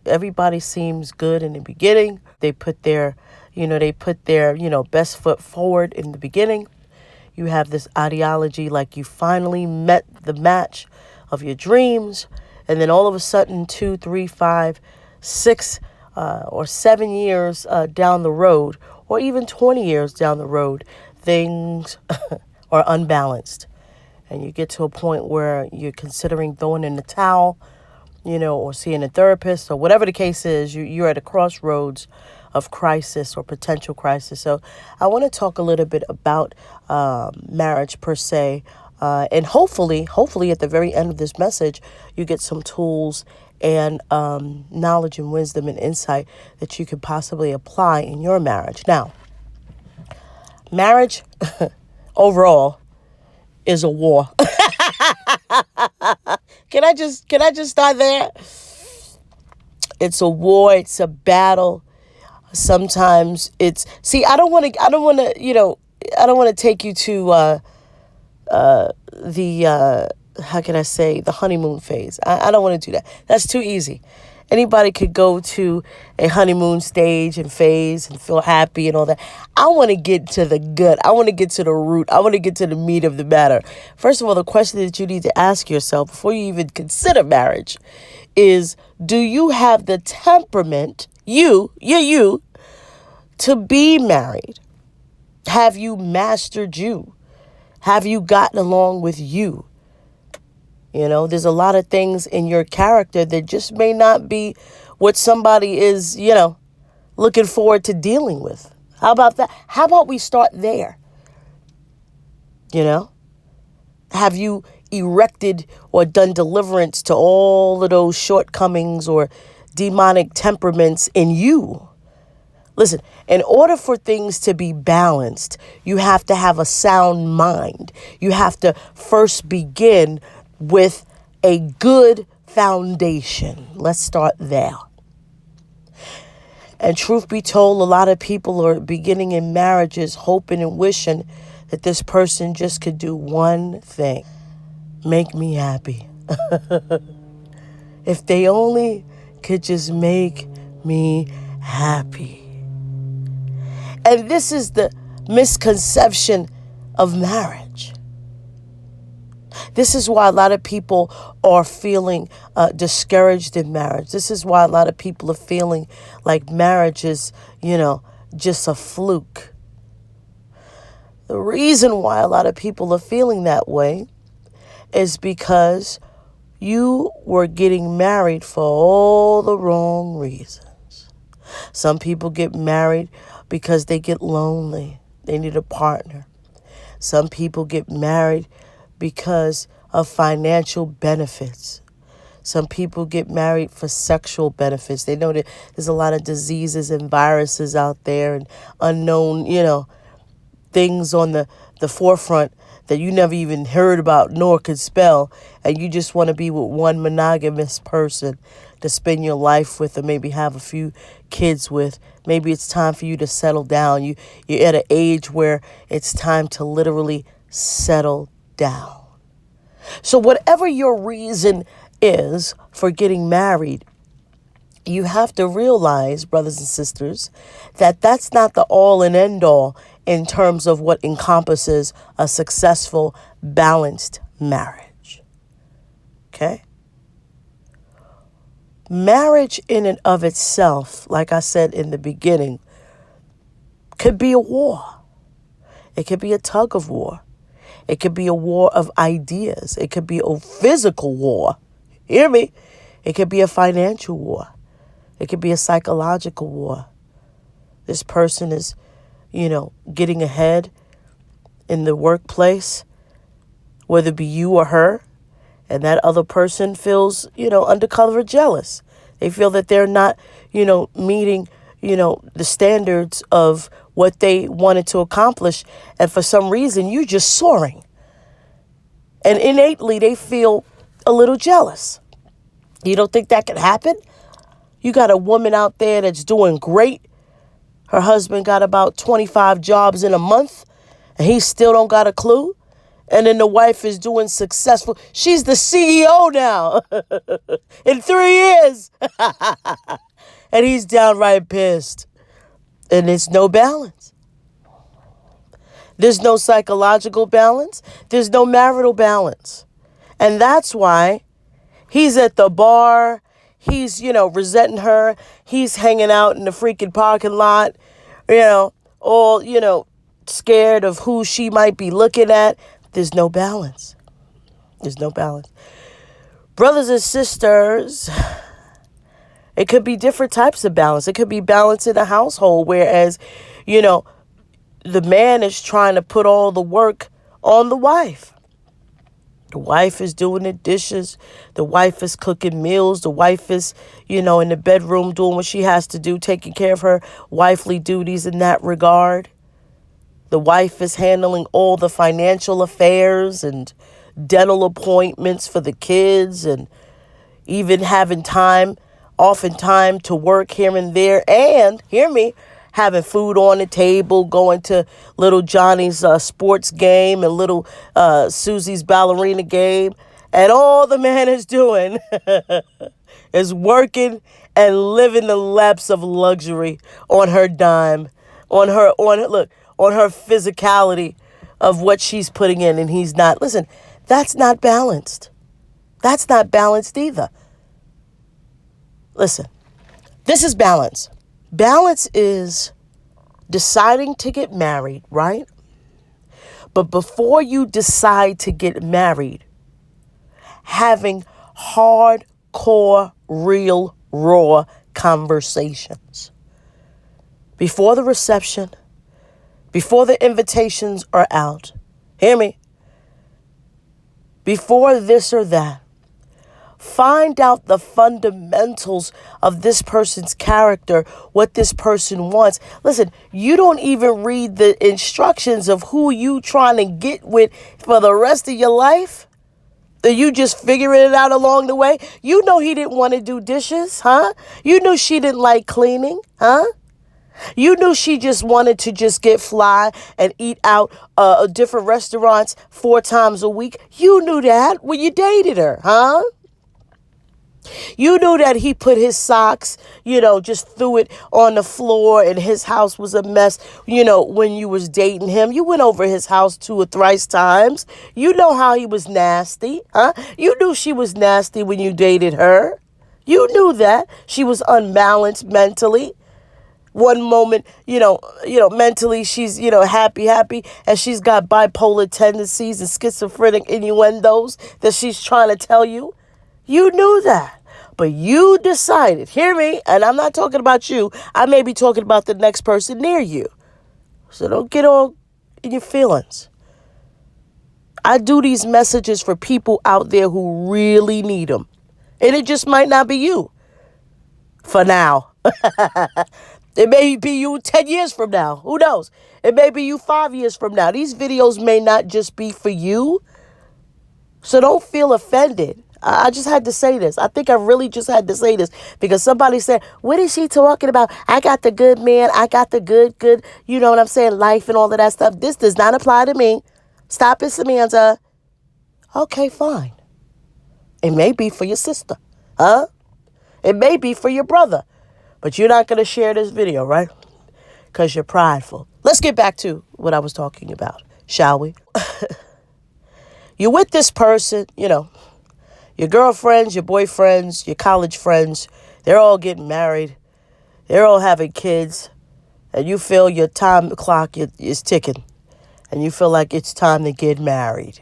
everybody seems good in the beginning. They put their, best foot forward in the beginning. You have this ideology like you finally met the match of your dreams. And then all of a sudden, 2, 3, 5, 6, or 7 years down the road, or even 20 years down the road, things are unbalanced. And you get to a point where you're considering throwing in the towel, or seeing a therapist, or whatever the case is. You're at a crossroads of crisis or potential crisis. So I want to talk a little bit about marriage per se. And hopefully at the very end of this message, you get some tools and knowledge and wisdom and insight that you could possibly apply in your marriage. Now, marriage overall is a war. Can I just start there? It's a war. It's a battle. Sometimes I don't want to take you to how can I say, the honeymoon phase. I don't want to do that. That's too easy. Anybody could go to a honeymoon stage and phase and feel happy and all that. I want to get to the gut. I want to get to the root. I want to get to the meat of the matter. First of all, the question that you need to ask yourself before you even consider marriage is, do you have the temperament, you, to be married? Have you mastered you? Have you gotten along with you? There's a lot of things in your character that just may not be what somebody is, looking forward to dealing with. How about that? How about we start there? Have you erected or done deliverance to all of those shortcomings or demonic temperaments in you? Listen, in order for things to be balanced, you have to have a sound mind. You have to first begin with a good foundation. Let's start there. And truth be told, a lot of people are beginning in marriages hoping and wishing that this person just could do one thing: make me happy. If they only could just make me happy. And this is the misconception of marriage. This is why a lot of people are feeling discouraged in marriage. This is why a lot of people are feeling like marriage is, just a fluke. The reason why a lot of people are feeling that way is because you were getting married for all the wrong reasons. Some people get married because they get lonely. They need a partner. Some people get married because of financial benefits. Some people get married for sexual benefits. They know that there's a lot of diseases and viruses out there and unknown, things on the forefront that you never even heard about nor could spell. And you just want to be with one monogamous person to spend your life with, or maybe have a few kids with. Maybe it's time for you to settle down. You're at an age where it's time to literally settle down. So whatever your reason is for getting married, you have to realize, brothers and sisters, that that's not the all and end all in terms of what encompasses a successful, balanced marriage. Okay? Marriage in and of itself, like I said in the beginning, could be a war. It could be a tug of war. It could be a war of ideas. It could be a physical war. Hear me? It could be a financial war. It could be a psychological war. This person is, getting ahead in the workplace, whether it be you or her, and that other person feels, undercover jealous. They feel that they're not, meeting, the standards of what they wanted to accomplish. And for some reason, you're just soaring. And innately, they feel a little jealous. You don't think that could happen? You got a woman out there that's doing great. Her husband got about 25 jobs in a month, and he still don't got a clue. And then the wife is doing successful. She's the CEO now in 3 years. And he's downright pissed. And there's no balance. There's no psychological balance. There's no marital balance. And that's why he's at the bar. He's, resenting her. He's hanging out in the freaking parking lot, all, scared of who she might be looking at. There's no balance. There's no balance. Brothers and sisters, it could be different types of balance. It could be balance in a household, whereas, the man is trying to put all the work on the wife. The wife is doing the dishes. The wife is cooking meals. The wife is, in the bedroom doing what she has to do, taking care of her wifely duties in that regard. The wife is handling all the financial affairs and dental appointments for the kids, and even having often time to work here and there, and, hear me, having food on the table, going to little Johnny's sports game and little Susie's ballerina game. And all the man is doing is working and living the laps of luxury on her dime, on her physicality of what she's putting in, and he's not. Listen, that's not balanced. That's not balanced either. Listen, this is balance. Balance is deciding to get married, right? But before you decide to get married, having hardcore, real, raw conversations. Before the reception, before the invitations are out, hear me? Before this or that, find out the fundamentals of this person's character, what this person wants. Listen, you don't even read the instructions of who you trying to get with for the rest of your life. Are you just figuring it out along the way? You know he didn't want to do dishes, huh? You knew she didn't like cleaning, huh? You knew she just wanted to just get fly and eat out different restaurants 4 times a week. You knew that when you dated her, huh? You knew that he put his socks, just threw it on the floor and his house was a mess, when you was dating him. You went over his house 2 or 3 times. You know how he was nasty, huh? You knew she was nasty when you dated her. You knew that. She was unbalanced mentally. One moment, mentally she's, happy, and she's got bipolar tendencies and schizophrenic innuendos that she's trying to tell you. You knew that. But you decided, hear me, and I'm not talking about you. I may be talking about the next person near you. So don't get all in your feelings. I do these messages for people out there who really need them. And it just might not be you. For now. It may be you 10 years from now. Who knows? It may be you 5 years from now. These videos may not just be for you. So don't feel offended. I just had to say this. I think I really just had to say this because somebody said, what is she talking about? I got the good man. I got the good, you know what I'm saying, life and all of that stuff. This does not apply to me. Stop it, Samantha. Okay, fine. It may be for your sister, huh? It may be for your brother. But you're not going to share this video, right? Because you're prideful. Let's get back to what I was talking about, shall we? You're with this person, your girlfriends, your boyfriends, your college friends, they're all getting married. They're all having kids. And you feel your time clock is ticking. And you feel like it's time to get married.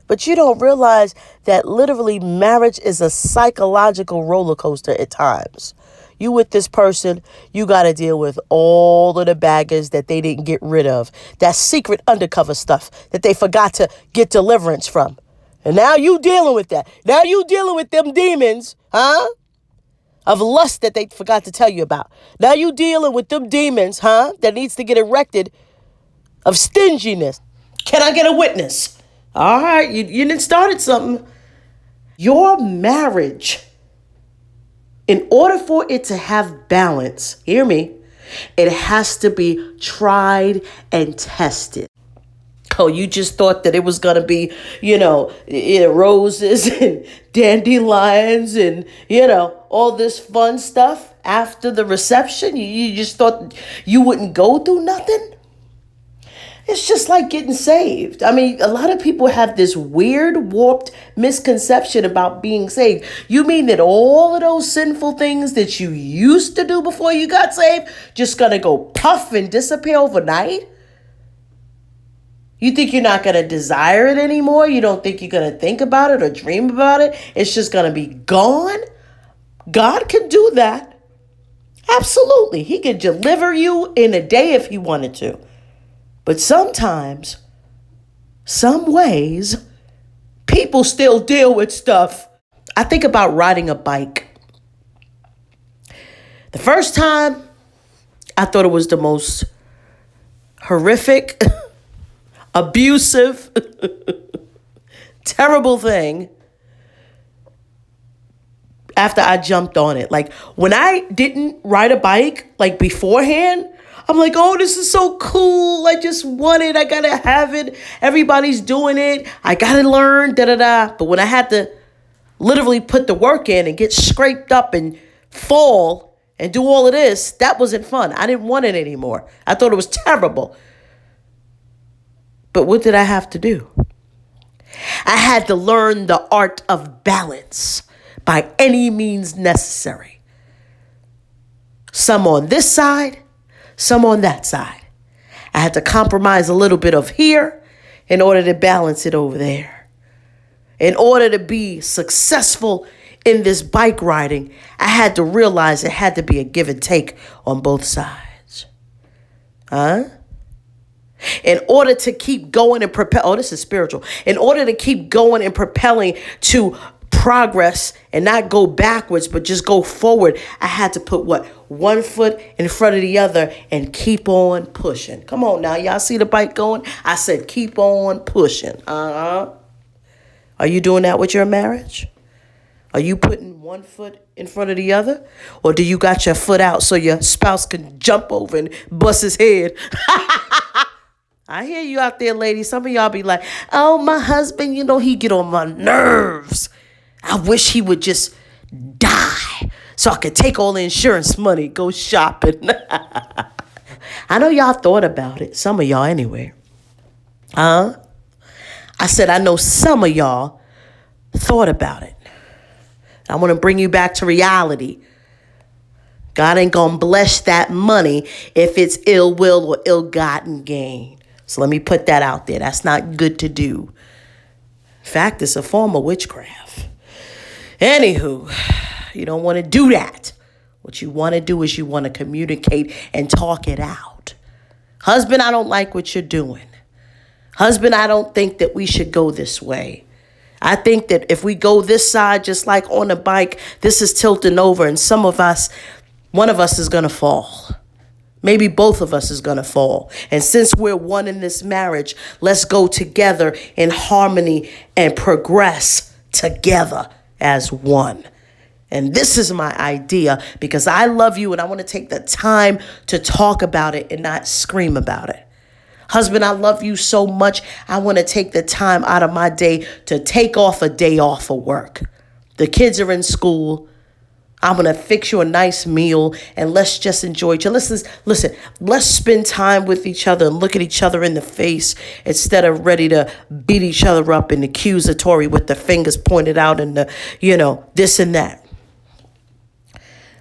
But you don't realize that literally marriage is a psychological roller coaster at times. You with this person, you got to deal with all of the baggage that they didn't get rid of. That secret undercover stuff that they forgot to get deliverance from. And now you dealing with that. Now you dealing with them demons, huh? Of lust that they forgot to tell you about. Now you dealing with them demons, huh? That needs to get erected of stinginess. Can I get a witness? All right, you done started something. Your marriage, in order for it to have balance, hear me, it has to be tried and tested. Oh, you just thought that it was going to be, roses and dandelions and, all this fun stuff after the reception? You just thought you wouldn't go through nothing? It's just like getting saved. I mean, a lot of people have this weird, warped misconception about being saved. You mean that all of those sinful things that you used to do before you got saved just going to go puff and disappear overnight? You think you're not going to desire it anymore? You don't think you're going to think about it or dream about it? It's just going to be gone? God can do that. Absolutely. He can deliver you in a day if he wanted to. But sometimes, some ways, people still deal with stuff. I think about riding a bike. The first time, I thought it was the most horrific, abusive, terrible thing after I jumped on it. Like, when I didn't ride a bike, like beforehand, I'm like, oh, this is so cool. I just want it. I got to have it. Everybody's doing it. I got to learn, da-da-da. But when I had to literally put the work in and get scraped up and fall and do all of this, that wasn't fun. I didn't want it anymore. I thought it was terrible. But what did I have to do? I had to learn the art of balance by any means necessary. Some on this side, some on that side. I had to compromise a little bit of here in order to balance it over there. In order to be successful in this bike riding, I had to realize it had to be a give and take on both sides. In order to keep going and propel, oh, this is spiritual. In order to keep going and propelling to progress and not go backwards, but just go forward, I had to put one foot in front of the other and keep on pushing. Come on now, y'all see the bike going? I said, keep on pushing. Are you doing that with your marriage? Are you putting one foot in front of the other? Or do you got your foot out so your spouse can jump over and bust his head? I hear you out there, ladies. Some of y'all be like, oh, my husband, he get on my nerves. I wish he would just die so I could take all the insurance money, go shopping. I know y'all thought about it. Some of y'all anyway. I said, I know some of y'all thought about it. I want to bring you back to reality. God ain't going to bless that money if it's ill will or ill-gotten gain. So let me put that out there. That's not good to do. In fact, it's a form of witchcraft. Anywho, you don't want to do that. What you want to do is you want to communicate and talk it out. Husband, I don't like what you're doing. Husband, I don't think that we should go this way. I think that if we go this side, just like on a bike, this is tilting over and one of us is going to fall. Maybe both of us is going to fall. And since we're one in this marriage, let's go together in harmony and progress together as one. And this is my idea because I love you and I want to take the time to talk about it and not scream about it. Husband, I love you so much. I want to take the time out of my day to take off a day off of work. The kids are in school. I'm going to fix you a nice meal and let's just enjoy each other. Listen, let's spend time with each other and look at each other in the face instead of ready to beat each other up and accusatory with the fingers pointed out and this and that.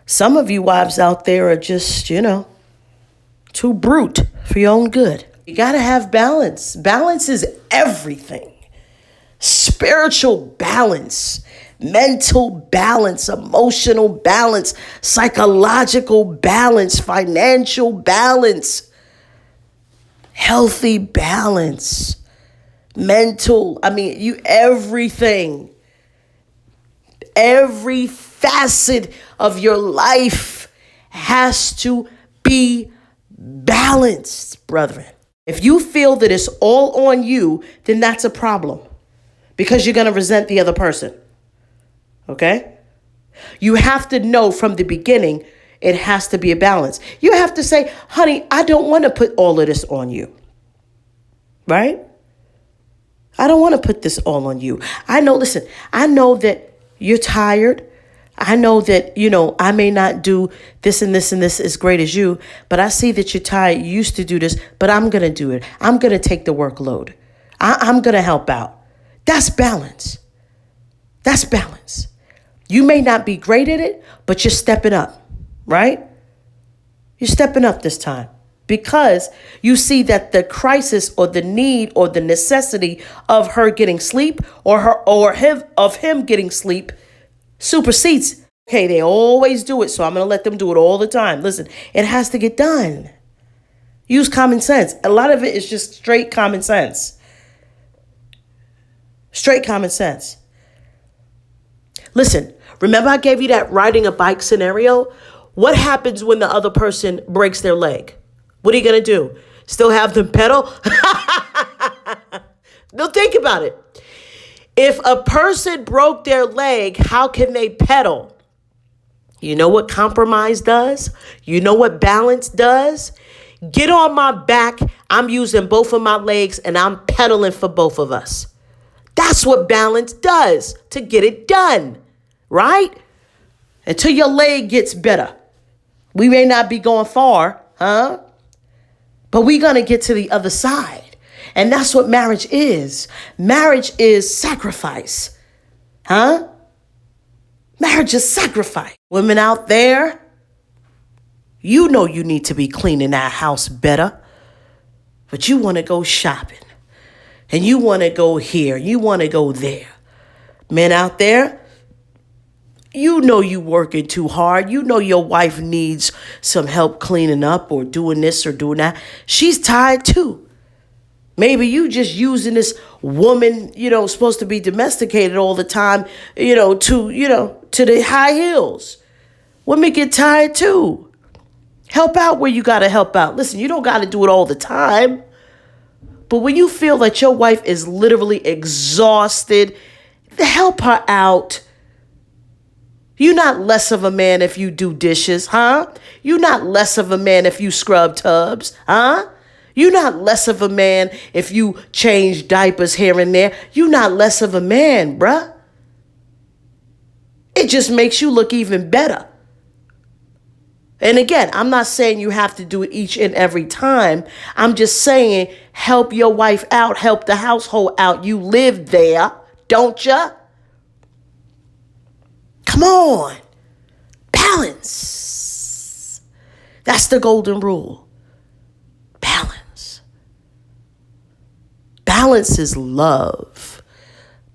Some of you wives out there are just, too brute for your own good. You got to have balance. Balance is everything. Spiritual balance. Mental balance, emotional balance, psychological balance, financial balance, healthy balance, mental, everything, every facet of your life has to be balanced, brethren. If you feel that it's all on you, then that's a problem because you're going to resent the other person. Okay? You have to know from the beginning, it has to be a balance. You have to say, honey, I don't want to put all of this on you. Right? I don't want to put this all on you. I know, listen, I know that you're tired. I know that, I may not do this and this and this as great as you, but I see that you're tired. You used to do this, but I'm going to do it. I'm going to take the workload. I'm going to help out. That's balance. That's balance. You may not be great at it, but you're stepping up, right? You're stepping up this time because you see that the crisis or the need or the necessity of her getting sleep or him getting sleep supersedes. Okay, they always do it, so I'm going to let them do it all the time. Listen, it has to get done. Use common sense. A lot of it is just straight common sense. Straight common sense. Listen, remember I gave you that riding a bike scenario? What happens when the other person breaks their leg? What are you going to do? Still have them pedal? No, think about it. If a person broke their leg, how can they pedal? You know what compromise does? You know what balance does? Get on my back. I'm using both of my legs and I'm pedaling for both of us. That's what balance does to get it done, right? Until your leg gets better. We may not be going far, huh? But we're going to get to the other side. And that's what marriage is. Marriage is sacrifice. Huh? Marriage is sacrifice. Women out there, you know you need to be cleaning that house better. But you want to go shopping. And you want to go here. You want to go there. Men out there, you know you working too hard. You know your wife needs some help cleaning up or doing this or doing that. She's tired too. Maybe you just using this woman, supposed to be domesticated all the time, to the high heels. Women get tired too. Help out where you got to help out. Listen, you don't got to do it all the time. But when you feel that your wife is literally exhausted, help her out. You're not less of a man if you do dishes, huh? You're not less of a man if you scrub tubs, huh? You're not less of a man if you change diapers here and there. You're not less of a man, bruh. It just makes you look even better. And again, I'm not saying you have to do it each and every time. I'm just saying help your wife out, help the household out. You live there, don't ya? Come on. Balance. That's the golden rule. Balance. Balance is love.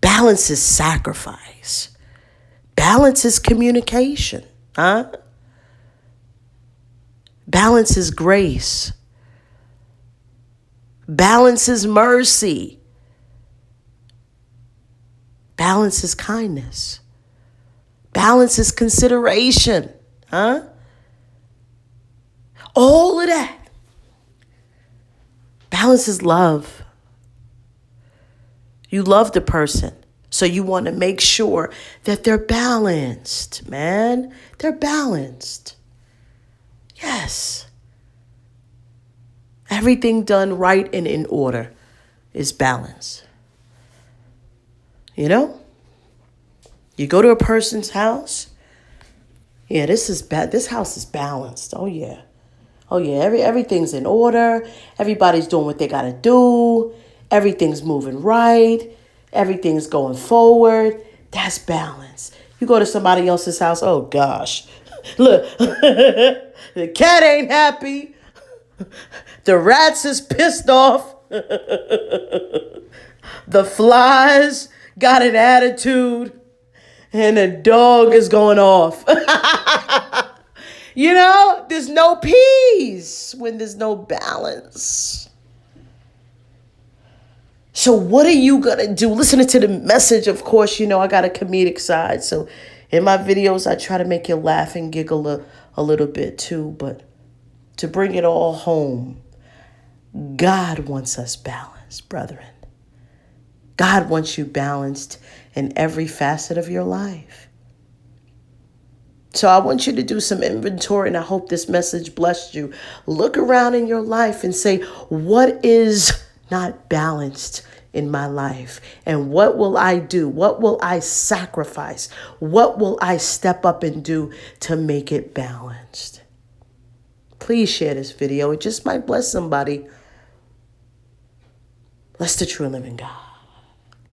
Balance is sacrifice. Balance is communication. Huh? Balance is grace. Balance is mercy. Balance is kindness. Balance is consideration. Huh? All of that. Balance is love. You love the person, so you want to make sure that they're balanced, man. They're balanced. Yes. Everything done right and in order is balance. You go to a person's house. Yeah, this house is balanced. Oh yeah. Everything's in order. Everybody's doing what they got to do. Everything's moving right. Everything's going forward. That's balance. You go to somebody else's house. Oh gosh. Look, the cat ain't happy. The rats is pissed off. The flies got an attitude. And the dog is going off. There's no peace when there's no balance. So what are you going to do? Listening to the message, of course, I got a comedic side. So in my videos, I try to make you laugh and giggle a little bit too. But to bring it all home, God wants us balanced, brethren. God wants you balanced in every facet of your life. So I want you to do some inventory, and I hope this message blessed you. Look around in your life and say, what is not balanced in my life? And what will I do? What will I sacrifice? What will I step up and do to make it balanced? Please share this video. It just might bless somebody. Bless the true and living God.